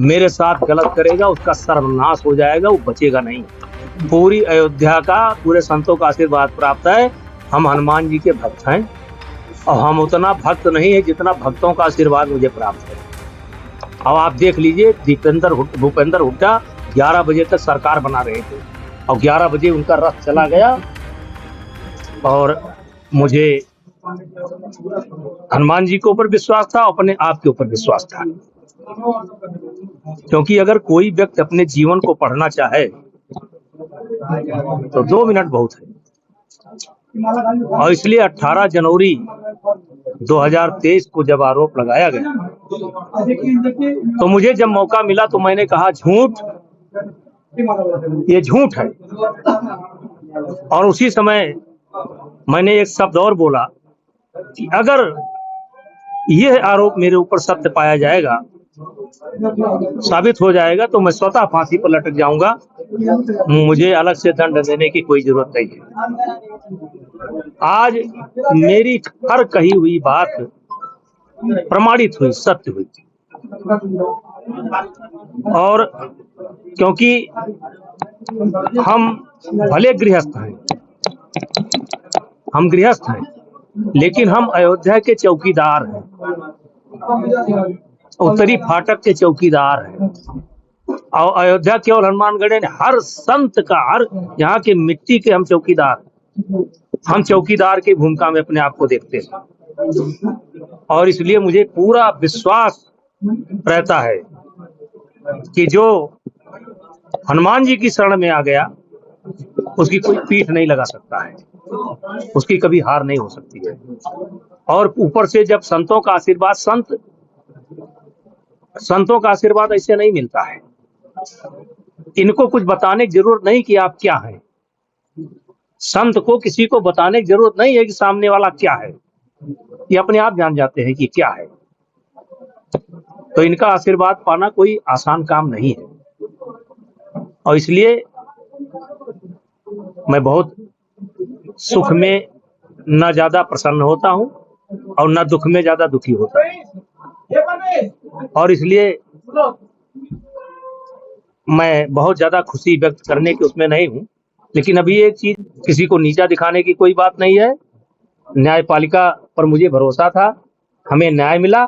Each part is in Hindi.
मेरे साथ गलत करेगा उसका सर्वनाश हो जाएगा, वो बचेगा नहीं। पूरी अयोध्या का, पूरे संतों का आशीर्वाद प्राप्त है। हम हनुमान जी के भक्त हैं और हम उतना भक्त नहीं है जितना भक्तों का आशीर्वाद मुझे प्राप्त है। अब आप देख लीजिए, भूपेंद्र हुड्डा 11 बजे तक सरकार बना रहे थे और 11 बजे उनका रथ चला गया और मुझे हनुमान जी के ऊपर विश्वास था, अपने आप के ऊपर विश्वास था। क्योंकि अगर कोई व्यक्ति अपने जीवन को पढ़ना चाहे तो 2 मिनट बहुत है। और इसलिए 18 जनवरी 2023 को जब आरोप लगाया गया तो मुझे जब मौका मिला तो मैंने कहा झूठ, ये झूठ है। और उसी समय मैंने एक शब्द और बोला कि अगर यह आरोप मेरे ऊपर सत्य पाया जाएगा, साबित हो जाएगा, तो मैं स्वतः फांसी पर लटक जाऊंगा। मुझे अलग से दंड देने की कोई जरूरत नहीं है। आज मेरी हर कही हुई बात प्रमाणित हुई, सत्य हुई। और क्योंकि हम भले गृहस्थ हैं, हम गृहस्थ हैं, लेकिन हम अयोध्या के चौकीदार हैं, उत्तरी फाटक के चौकीदार हैं। और अयोध्या केवल हनुमानगढ़, हर संत का, हर यहाँ के मिट्टी के हम चौकीदार, हम चौकीदार की भूमिका में अपने आप को देखते हैं। और इसलिए मुझे पूरा विश्वास रहता है कि जो हनुमान जी की शरण में आ गया उसकी कोई पीठ नहीं लगा सकता है, उसकी कभी हार नहीं हो सकती है। और ऊपर से जब संतों का आशीर्वाद, संतों का आशीर्वाद ऐसे नहीं मिलता है। इनको कुछ बताने की जरूरत नहीं कि आप क्या हैं। संत को किसी को बताने की जरूरत नहीं है कि सामने वाला क्या है, ये अपने आप जान जाते हैं कि क्या है। तो इनका आशीर्वाद पाना कोई आसान काम नहीं है। और इसलिए मैं बहुत सुख में न ज्यादा प्रसन्न होता हूं और न दुख में ज्यादा दुखी होता हूं। और इसलिए मैं बहुत ज्यादा खुशी व्यक्त करने के उसमें नहीं हूं। लेकिन अभी एक चीज, किसी को नीचा दिखाने की कोई बात नहीं है। न्यायपालिका पर मुझे भरोसा था, हमें न्याय मिला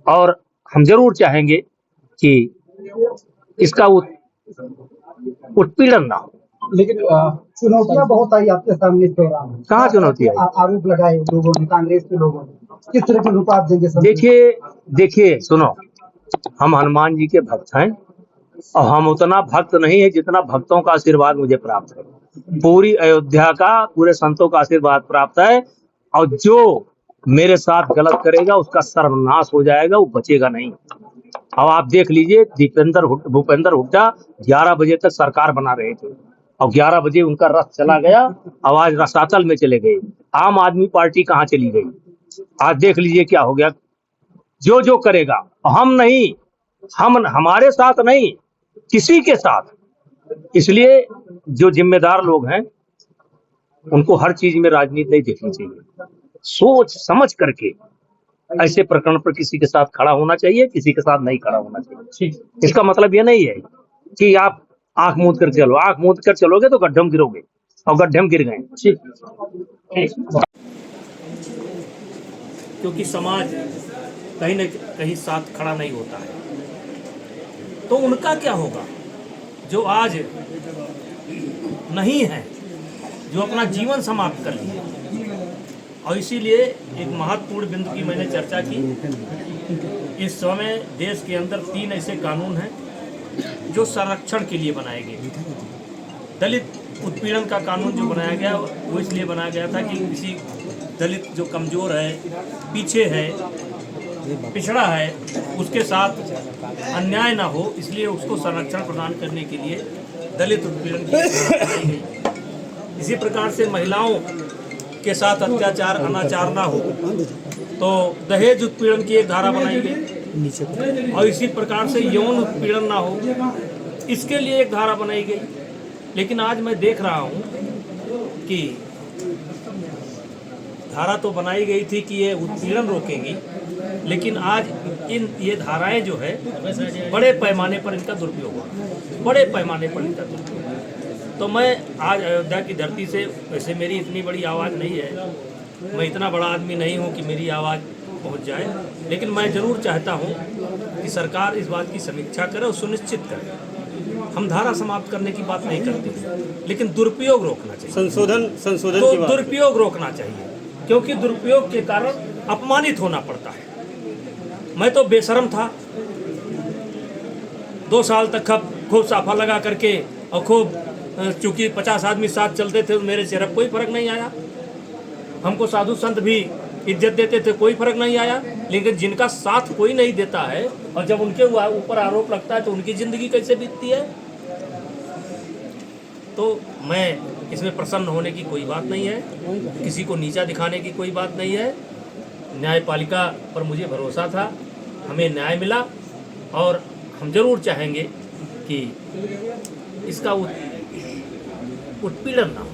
और हम जरूर चाहेंगे कि इसका उत्पीड़न ना हो। लेकिन चुनौतियां बहुत आई आपके सामने इस दौरान। कहाँ चुनौती आई? आरोप लगाए लोगों ने, कांग्रेस के लोगों ने, किस तरह के रूप आप देंगे? देखिए सुनो, हम हनुमान जी के भक्त हैं और हम उतना भक्त नहीं है जितना भक्तों का आशीर्वाद मुझे प्राप्त है। पूरी अयोध्या का, पूरे संतों का आशीर्वाद प्राप्त है। और जो मेरे साथ गलत करेगा उसका सर्वनाश हो जाएगा, वो बचेगा नहीं। अब आप देख लीजिए, भूपेंद्र हुड्डा 11 बजे तक सरकार बना रहे थे और 11 बजे उनका रथ चला गया, आवाज रसातल में चले गए। आम आदमी पार्टी कहाँ चली गई? आज देख लीजिए क्या हो गया। जो जो करेगा, हम नहीं, हम हमारे साथ नहीं, किसी के साथ। इसलिए जो जिम्मेदार लोग हैं उनको हर चीज में राजनीति नहीं देखनी चाहिए। सोच समझ करके ऐसे प्रकरण पर किसी के साथ खड़ा होना चाहिए, किसी के साथ नहीं खड़ा होना चाहिए। इसका मतलब ये नहीं है कि आप आंख मूंद कर चलो, आंख मूंद कर चलोगे तो गड्ढे में गिरोगे, और गड्ढे में गिर गए। क्योंकि समाज कहीं न कहीं साथ खड़ा नहीं होता है, तो उनका क्या होगा जो आज नहीं है, जो अपना जीवन समाप्त कर लिए। और इसीलिए एक महत्वपूर्ण बिंदु की मैंने चर्चा की। इस समय देश के अंदर 3 ऐसे कानून हैं जो संरक्षण के लिए बनाए गए। दलित उत्पीड़न का कानून जो बनाया गया वो इसलिए बनाया गया था कि किसी दलित जो कमजोर है, पीछे है, पिछड़ा है, उसके साथ अन्याय ना हो, इसलिए उसको संरक्षण प्रदान करने के लिए दलित उत्पीड़न की बनाई गई। इसी प्रकार से महिलाओं के साथ अत्याचार, अनाचार ना हो तो दहेज उत्पीड़न की एक धारा बनाई गई। और इसी प्रकार से यौन उत्पीड़न ना हो, इसके लिए एक धारा बनाई गई। लेकिन आज मैं देख रहा हूँ कि धारा तो बनाई गई थी कि ये उत्पीड़न रोकेगी, लेकिन आज ये धाराएं जो है बड़े पैमाने पर इनका दुरुपयोग हुआ, बड़े पैमाने पर इनका दुरुपयोग हुआ। तो मैं आज अयोध्या की धरती से, वैसे मेरी इतनी बड़ी आवाज़ नहीं है, मैं इतना बड़ा आदमी नहीं हूँ कि मेरी आवाज़ पहुँच जाए, लेकिन मैं ज़रूर चाहता हूँ कि सरकार इस बात की समीक्षा करे और सुनिश्चित करे। हम धारा समाप्त करने की बात नहीं करते, लेकिन दुरुपयोग रोकना चाहिए, संशोधन तो की बात। दुरुपयोग रोकना चाहिए, क्योंकि दुरुपयोग के कारण अपमानित होना पड़ता है। मैं तो बेशर्म था, 2 साल तक खूब साफा लगा करके और खूब, चूंकि 50 आदमी साथ चलते थे, मेरे चेहरे पर कोई फर्क नहीं आया। हमको साधु संत भी इज्जत देते थे, कोई फर्क नहीं आया। लेकिन जिनका साथ कोई नहीं देता है और जब उनके ऊपर आरोप लगता है तो उनकी जिंदगी कैसे बीतती है। तो मैं इसमें प्रसन्न होने की कोई बात नहीं है, किसी को नीचा दिखाने की कोई बात नहीं है। न्यायपालिका पर मुझे भरोसा था, हमें न्याय मिला और हम जरूर चाहेंगे कि इसका उत्पीड़न ना हो।